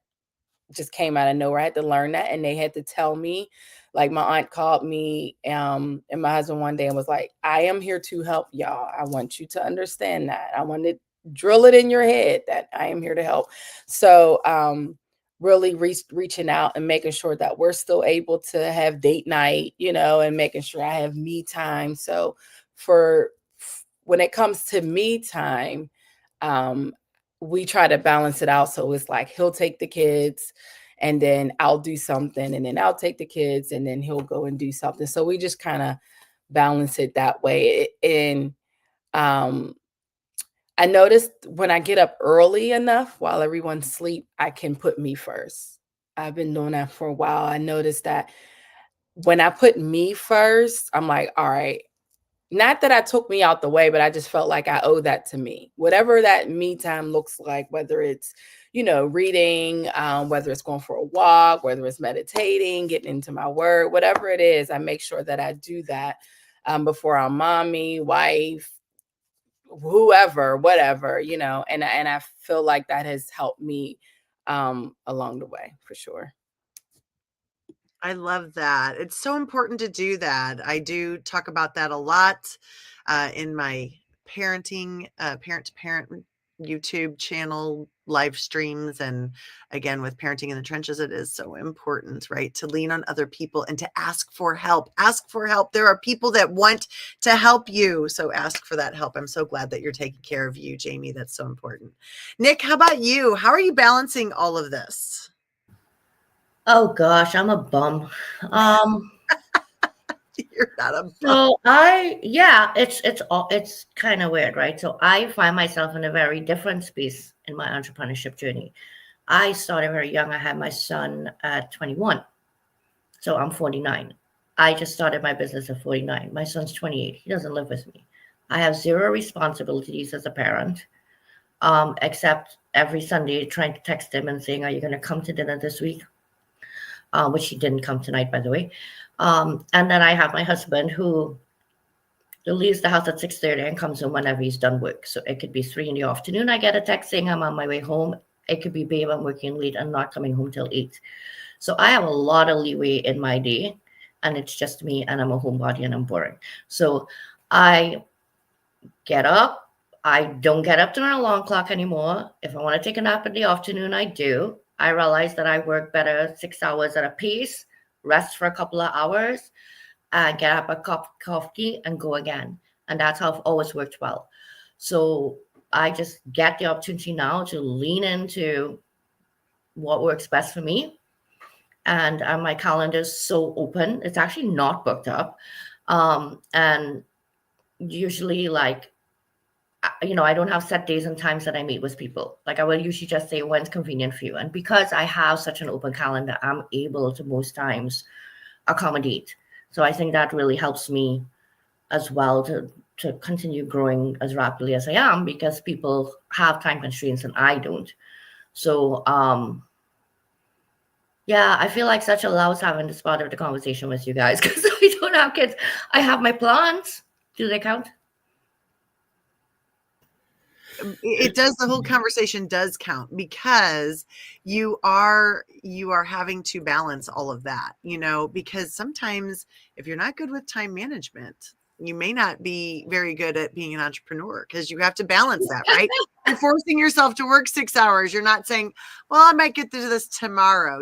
just came out of nowhere. I had to learn that, and they had to tell me. Like my aunt called me and my husband one day and was like, I am here to help y'all. I want you to understand that. I want to drill it in your head that I am here to help. So really reaching out and making sure that we're still able to have date night, you know, and making sure I have me time. So when it comes to me time, we try to balance it out. So it's like he'll take the kids and then I'll do something, and then I'll take the kids and then he'll go and do something. So we just kind of balance it that way. And I noticed when I get up early enough while everyone's asleep, I can put me first. I've been doing that for a while. I noticed that when I put me first, I'm like, all right, not that I took me out the way, but I just felt like I owe that to me. Whatever that me time looks like, whether it's, you know, reading, whether it's going for a walk, whether it's meditating, getting into my word, whatever it is, I make sure that I do that before I'm mommy, wife, whoever, whatever, you know, and I feel like that has helped me along the way for sure. I love that. It's so important to do that. I do talk about that a lot in my parenting, parent to parent YouTube channel live streams. And again, with Parenting in the Trenches, it is so important, right? To lean on other people and to ask for help. Ask for help. There are people that want to help you. So ask for that help. I'm so glad that you're taking care of you, Jamie. That's so important. Nick, how about you? How are you balancing all of this? Oh gosh, I'm a bum. You're not a bum. So it's kind of weird, right? So I find myself in a very different space in my entrepreneurship journey. I started very young. I had my son at 21. So I'm 49. I just started my business at 49. My son's 28. He doesn't live with me. I have zero responsibilities as a parent, except every Sunday trying to text him and saying, are you going to come to dinner this week? Which he didn't come tonight, by the way. And then I have my husband who leaves the house at 6:30 and comes home whenever he's done work. So it could be 3 in the afternoon. I get a text saying I'm on my way home. It could be, babe, I'm working late and not coming home till 8. So I have a lot of leeway in my day, and it's just me, and I'm a homebody and I'm boring. So I get up. I don't get up to an alarm clock anymore. If I want to take a nap in the afternoon, I do. I realize that I work better 6 hours at a pace, rest for a couple of hours, and get up a cup of coffee and go again. And that's how I've always worked well. So I just get the opportunity now to lean into what works best for me. And my calendar is so open. It's actually not booked up. And usually, like, I don't have set days and times that I meet with people. Like, I will usually just say when's convenient for you. And because I have such an open calendar, I'm able to most times accommodate. So I think that really helps me as well to continue growing as rapidly as I am, because people have time constraints and I don't. So yeah, I feel like such a louse having this part of the conversation with you guys, because I don't have kids. I have my plants. Do they count? It does. The whole conversation does count, because you are having to balance all of that, because sometimes if you're not good with time management, you may not be very good at being an entrepreneur, because you have to balance that, right? And forcing yourself to work 6 hours. You're not saying, well, I might get to this tomorrow.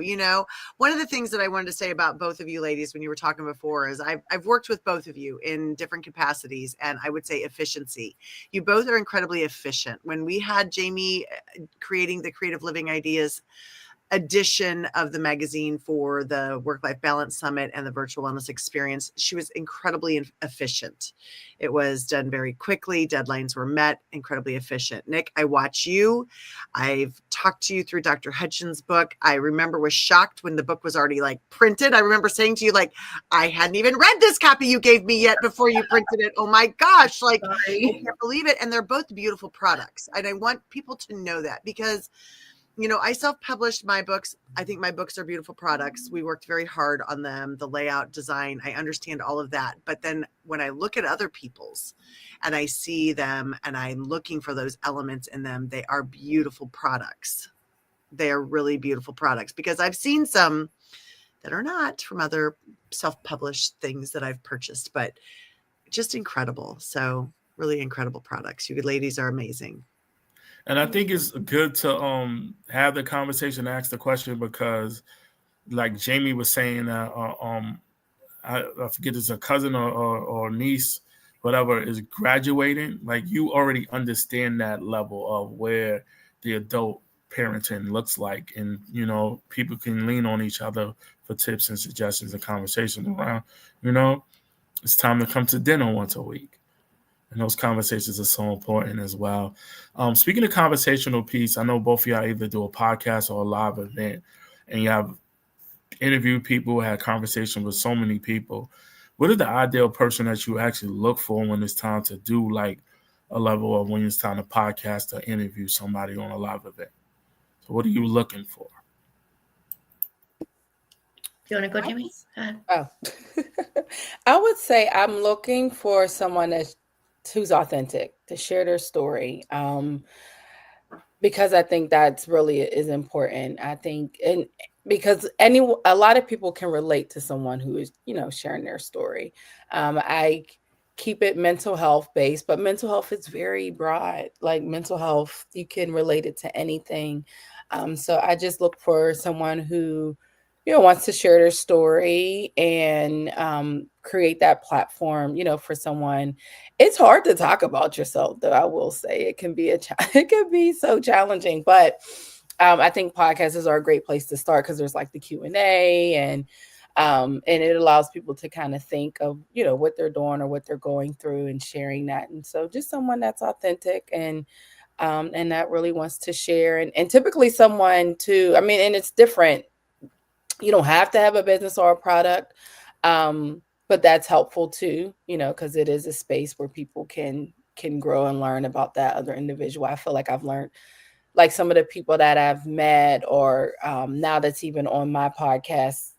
One of the things that I wanted to say about both of you ladies when you were talking before is I've worked with both of you in different capacities, and I would say efficiency. You both are incredibly efficient. When we had Jamie creating the Creative Living Ideas edition of the magazine for the Work-Life Balance Summit and the Virtual Wellness Experience, she was incredibly efficient. It was done very quickly. Deadlines were met, incredibly efficient. Nick, I watch you. I've talked to you through Dr. Hutchins' book. I remember was shocked when the book was already printed. I remember saying to you, I hadn't even read this copy you gave me yet before you printed it. Oh my gosh. I can't believe it. And they're both beautiful products. And I want people to know that, because I self-published my books. I think my books are beautiful products. We worked very hard on them, the layout, design. I understand all of that. But then when I look at other people's and I see them and I'm looking for those elements in them, they are beautiful products. They are really beautiful products, because I've seen some that are not from other self-published things that I've purchased, but just incredible. So really incredible products. You ladies are amazing. And I think it's good to have the conversation, ask the question, because like Jamie was saying, I forget, it's a cousin or niece, whatever, is graduating. Like, you already understand that level of where the adult parenting looks like. And, people can lean on each other for tips and suggestions and conversations around, it's time to come to dinner once a week. And those conversations are so important as well. Speaking of conversational piece, I know both of y'all either do a podcast or a live event, and you have interviewed people, had conversation with so many people. What is the ideal person that you actually look for when it's time to do a level of, when it's time to podcast or interview somebody on a live event? So what are you looking for? Do you want to go, Jamie? Oh, I would say I'm looking for someone who's authentic, to share their story, because I think that's really is important. I think, and because a lot of people can relate to someone who is, sharing their story. I keep it mental health based, but mental health is very broad. Like, mental health, you can relate it to anything. So I just look for someone who, wants to share their story and create that platform, for someone. It's hard to talk about yourself, though. I will say it can be it can be so challenging, but I think podcasts are a great place to start, because there's the Q&A and it allows people to kind of think of, what they're doing or what they're going through and sharing that. And so just someone that's authentic and that really wants to share, and typically someone too, and it's different. You don't have to have a business or a product, but that's helpful too, because it is a space where people can grow and learn about that other individual. I feel like I've learned, some of the people that I've met, or now that's even on my podcast,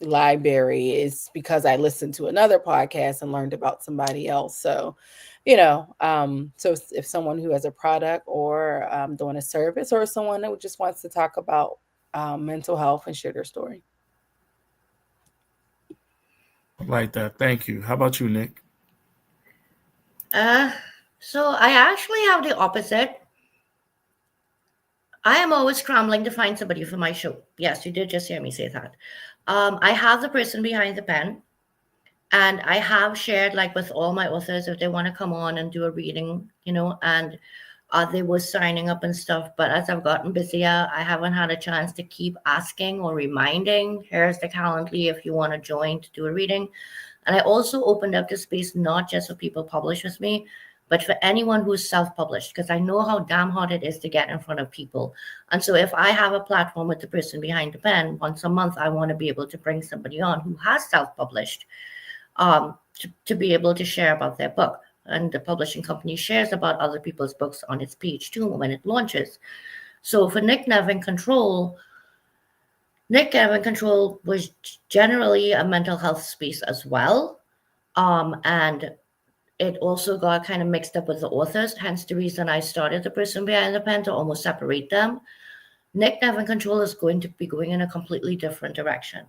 library is because I listened to another podcast and learned about somebody else. So, you know, so if someone who has a product or doing a service, or someone that just wants to talk about mental health and share their story. I like that. Thank you. How about you, Nick? So I actually have the opposite. I am always scrambling to find somebody for my show. Yes, you did just hear me say that. I have the person behind the pen, and I have shared like with all my authors if they want to come on and do a reading, you know, and they were signing up and stuff. But as I've gotten busier, I haven't had a chance to keep asking or reminding. Here's the Calendly if you want to join to do a reading. And I also opened up the space not just for people published with me, but for anyone who's self-published, because I know how damn hard it is to get in front of people. And so if I have a platform with the person behind the pen, once a month, I want to be able to bring somebody on who has self-published to be able to share about their book. And the publishing company shares about other people's books on its page too when it launches. So for Nick Nevin Control was generally a mental health space as well. And it also got kind of mixed up with the authors, hence the reason I started the person behind the pen to almost separate them. Nick Nevin Control is going to be going in a completely different direction.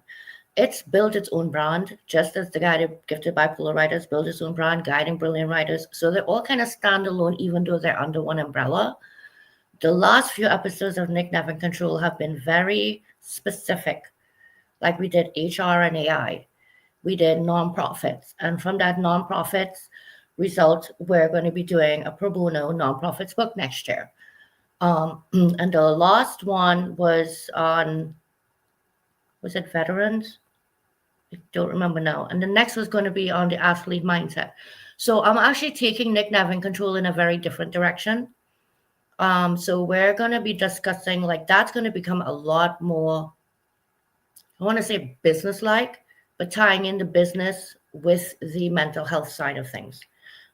It's built its own brand, just as the Guided Gifted Bipolar Writers built its own brand, Guiding Brilliant Writers. So they're all kind of standalone, even though they're under one umbrella. The last few episodes of Nick Nevin Control have been very specific. Like we did HR and AI. We did nonprofits. And from that nonprofits result, we're going to be doing a pro bono nonprofits book next year. And the last one was on, was it veterans? I don't remember now. And the next was going to be on the athlete mindset. So I'm actually taking Nick Nevin Control in a very different direction. So we're going to be discussing, like, that's going to become a lot more, I want to say business-like, but tying in the business with the mental health side of things,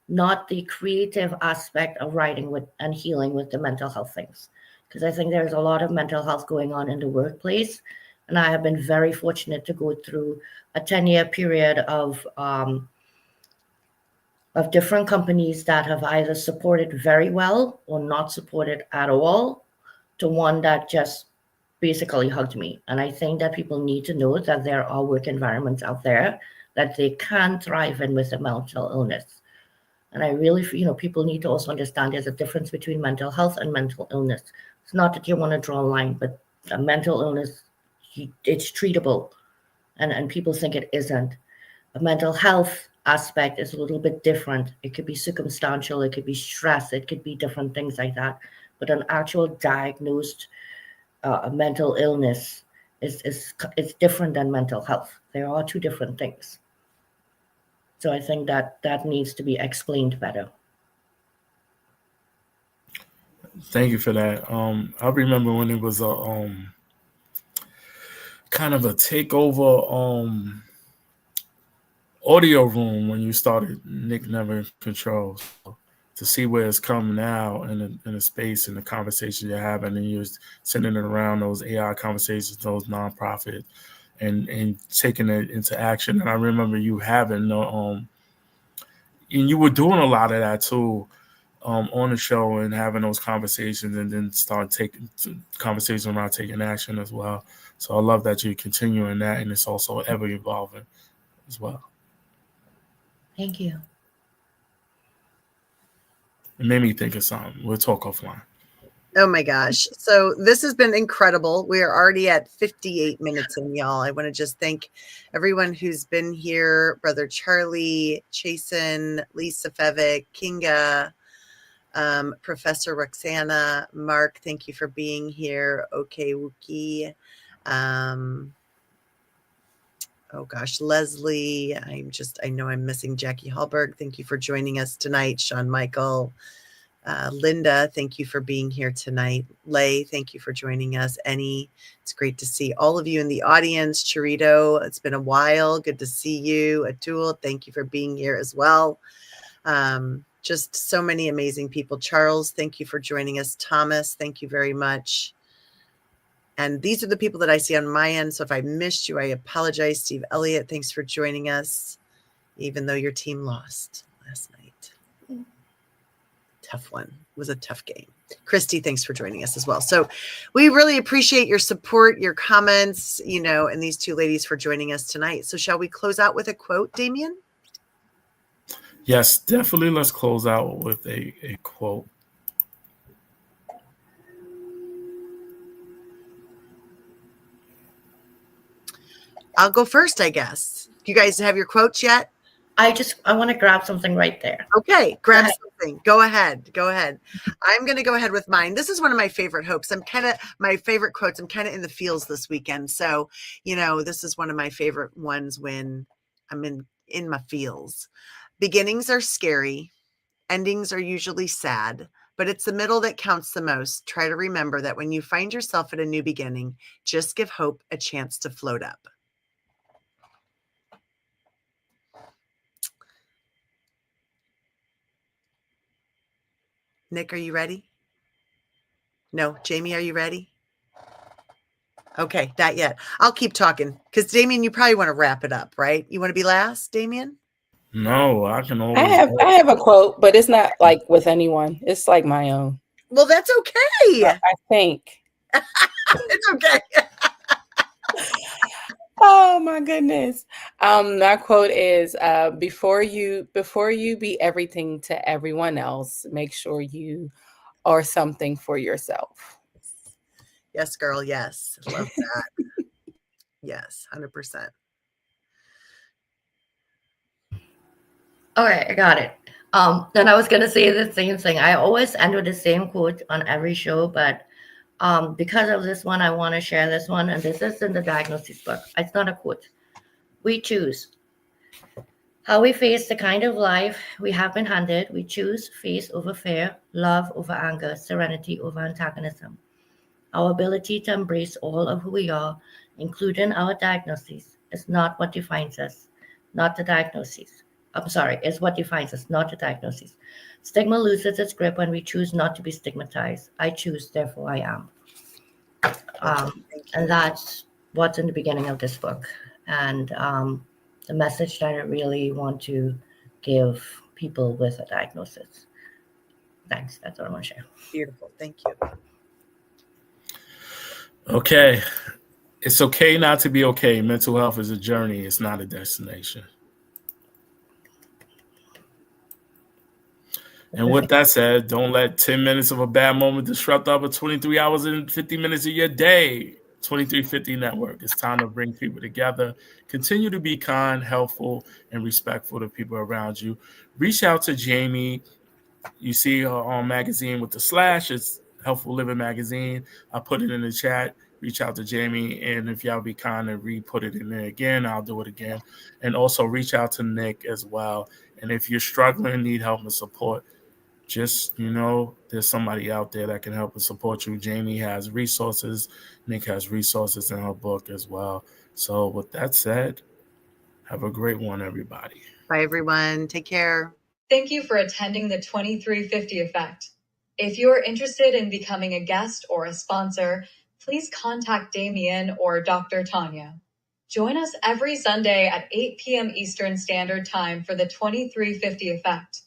not the creative aspect of writing with and healing with the mental health things. Because I think there's a lot of mental health going on in the workplace. And I have been very fortunate to go through a 10-year period of different companies that have either supported very well or not supported at all, to one that just basically hugged me. And I think that people need to know that there are work environments out there that they can thrive in with a mental illness. And I really, people need to also understand there's a difference between mental health and mental illness. It's not that you want to draw a line, but a mental illness, it's treatable. And people think it isn't. A mental health aspect is a little bit different. It could be circumstantial, it could be stress, it could be different things like that. But an actual diagnosed mental illness is different than mental health. There are two different things. So I think that needs to be explained better. Thank you for that. I remember when it was a kind of a takeover audio room when you started Nick Never Control. So to see where it's come now in the space and the conversation you're having, and you're sending it around those AI conversations, those nonprofit, and taking it into action. And I remember you having and you were doing a lot of that too. On the show and having those conversations, and then start taking conversations around taking action as well. So I love that you're continuing that, and it's also ever evolving as well. Thank you. It made me think of something. We'll talk offline. Oh my gosh. So this has been incredible. We are already at 58 minutes in, y'all. I want to just thank everyone who's been here. Brother Charlie, Chasen, Lisa Fevick, Kinga, Professor Roxana, Mark, thank you for being here. Okay, Wookie. Oh gosh, Leslie. I know I'm missing Jackie Hallberg. Thank you for joining us tonight. Sean Michael. Linda, thank you for being here tonight. Lay, thank you for joining us. Annie, it's great to see all of you in the audience. Chirito, it's been a while. Good to see you. Atul, thank you for being here as well. Just so many amazing people. Charles, thank you for joining us. Thomas, thank you very much. And these are the people that I see on my end. So if I missed you, I apologize. Steve Elliott, thanks for joining us, even though your team lost last night. Tough one. It was a tough game. Christy, thanks for joining us as well. So we really appreciate your support, your comments, and these two ladies for joining us tonight. So shall we close out with a quote, Damien? Yes, definitely. Let's close out with a quote. I'll go first, I guess. You guys have your quotes yet? I want to grab something right there. Okay, grab something. Go ahead. I'm going to go ahead with mine. This is one of my favorite hopes. My favorite quotes. I'm kind of in the feels this weekend. So, this is one of my favorite ones when I'm in my feels. Beginnings are scary. Endings are usually sad, but it's the middle that counts the most. Try to remember that when you find yourself at a new beginning, just give hope a chance to float up. Nick, are you ready? No. Jamie, are you ready? Okay, not yet. I'll keep talking because Damien, you probably want to wrap it up, right? You want to be last, Damien? No, I can always. I have a quote, but it's not like with anyone. It's like my own. Well, that's okay. I think. It's okay. Oh my goodness. My quote is before you be everything to everyone else, make sure you are something for yourself. Yes, girl. Yes. Love that. Yes, 100%. Okay, I got it. Then I was gonna say the same thing. I always end with the same quote on every show, but because of this one, I want to share this one, and this is in the diagnosis book. It's not a quote. We choose how we face the kind of life we have been handed. We choose faith over fear, love over anger, serenity over antagonism. Our ability to embrace all of who we are, including our diagnoses, is not what defines us, not the diagnoses. I'm sorry, is what defines us, not the diagnoses. Stigma loses its grip when we choose not to be stigmatized. I choose, therefore I am. And that's what's in the beginning of this book. And the message that I really want to give people with a diagnosis. Thanks. That's what I want to share. Beautiful. Thank you. Okay. It's okay not to be okay. Mental health is a journey. It's not a destination. And with that said, don't let 10 minutes of a bad moment disrupt over 23 hours and 50 minutes of your day. 2350 Network. It's time to bring people together. Continue to be kind, helpful, and respectful to people around you. Reach out to Jamie. You see her on magazine with the slash. It's Helpful Living Magazine. I put it in the chat. Reach out to Jamie. And if y'all be kind and re-put it in there again, I'll do it again. And also reach out to Nick as well. And if you're struggling, need help and support, just, there's somebody out there that can help and support you. Jamie has resources. Nick has resources in her book as well. So with that said, have a great one, everybody. Bye, everyone. Take care. Thank you for attending the 2350 Effect. If you are interested in becoming a guest or a sponsor, please contact Damien or Dr. Tanya. Join us every Sunday at 8 p.m. Eastern Standard Time for the 2350 Effect.